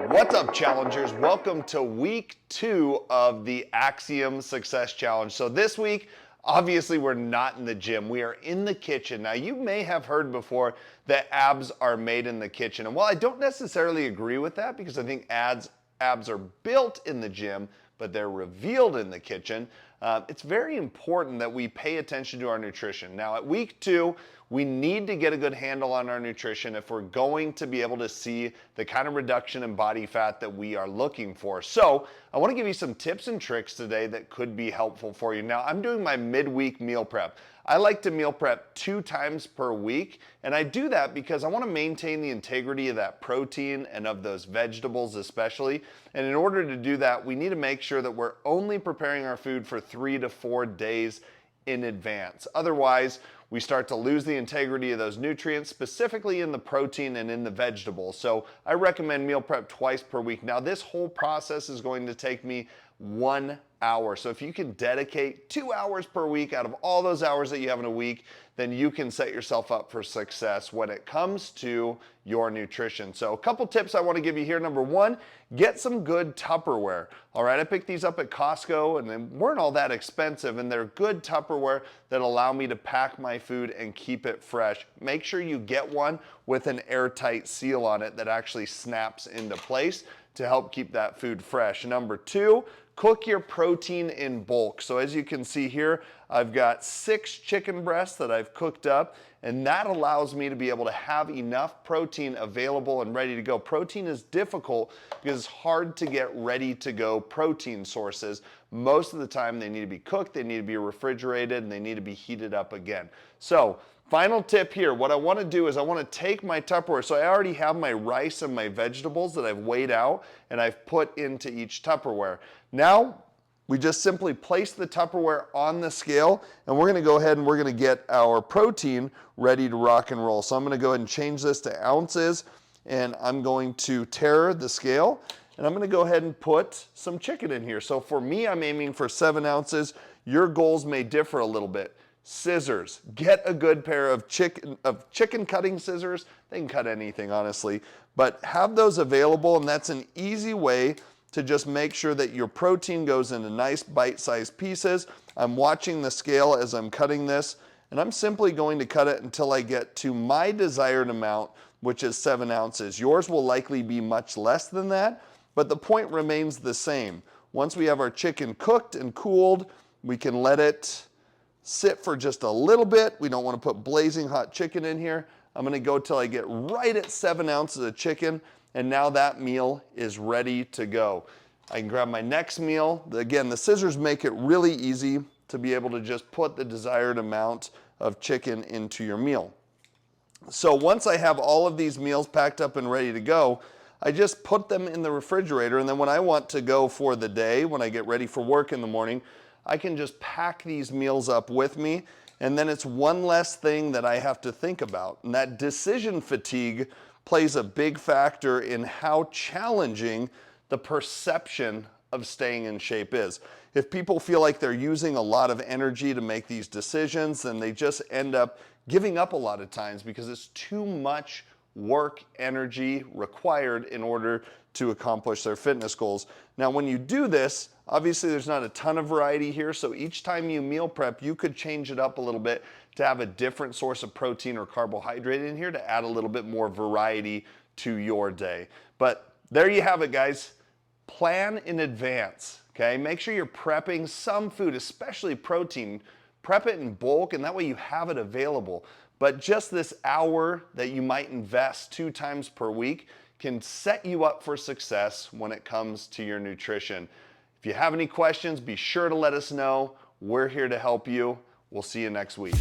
What's up, challengers? Welcome to week 2 of the Axiom Success Challenge. So this week, obviously we're not in the gym, we are in the kitchen. Now you may have heard before that abs are made in the kitchen. And while I don't necessarily agree with that, because I think abs are built in the gym, but they're revealed in the kitchen, it's very important that we pay attention to our nutrition. Now at week 2, we need to get a good handle on our nutrition if we're going to be able to see the kind of reduction in body fat that we are looking for. So I want to give you some tips and tricks today that could be helpful for you. Now I'm doing my midweek meal prep. I like to meal prep 2 times per week, and I do that because I want to maintain the integrity of that protein and of those vegetables especially. And in order to do that, we need to make sure that we're only preparing our food for 3 to 4 days in advance. Otherwise, we start to lose the integrity of those nutrients, specifically in the protein and in the vegetables. So I recommend meal prep twice per week. Now this whole process is going to take me 1 hour. So if you can dedicate 2 hours per week out of all those hours that you have in a week, then you can set yourself up for success when it comes to your nutrition. So a couple tips I want to give you here. Number 1, get some good Tupperware. All right, I picked these up at Costco and they weren't all that expensive, and they're good Tupperware that allow me to pack my food and keep it fresh. Make sure you get one with an airtight seal on it that actually snaps into place to help keep that food fresh. Number 2, cook your protein in bulk. So as you can see here, I've got 6 chicken breasts that I've cooked up, and that allows me to be able to have enough protein available and ready to go. Protein is difficult because it's hard to get ready to go protein sources. Most of the time they need to be cooked, they need to be refrigerated, and they need to be heated up again. So final tip here, what I want to do is I want to take my Tupperware. So I already have my rice and my vegetables that I've weighed out and I've put into each Tupperware. Now we just simply place the Tupperware on the scale, and we're going to go ahead and we're going to get our protein ready to rock and roll. So I'm going to go ahead and change this to ounces, and I'm going to tare the scale, and I'm going to go ahead and put some chicken in here. So for me, I'm aiming for 7 ounces. Your goals may differ a little bit. Scissors. Get a good pair of chicken cutting scissors. They can cut anything, honestly, but have those available, and that's an easy way to just make sure that your protein goes into nice bite-sized pieces. I'm watching the scale as I'm cutting this, and I'm simply going to cut it until I get to my desired amount, which is 7 ounces. Yours will likely be much less than that, but the point remains the same. Once we have our chicken cooked and cooled, we can let it sit for just a little bit. We don't want to put blazing hot chicken in here. I'm going to go till I get right at 7 ounces of chicken, and now that meal is ready to go. I can grab my next meal. Again, the scissors make it really easy to be able to just put the desired amount of chicken into your meal. So once I have all of these meals packed up and ready to go, I just put them in the refrigerator, and then when I want to go for the day, when I get ready for work in the morning, I can just pack these meals up with me, and then it's one less thing that I have to think about. And that decision fatigue plays a big factor in how challenging the perception of staying in shape is. If people feel like they're using a lot of energy to make these decisions, then they just end up giving up a lot of times because it's too much work energy required in order to accomplish their fitness goals. Now, when you do this, obviously there's not a ton of variety here, so each time you meal prep, you could change it up a little bit to have a different source of protein or carbohydrate in here to add a little bit more variety to your day. But there you have it, guys. Plan in advance, okay? Make sure you're prepping some food, especially protein. Prep it in bulk, and that way you have it available. But just this hour that you might invest 2 times per week can set you up for success when it comes to your nutrition. If you have any questions, be sure to let us know. We're here to help you. We'll see you next week.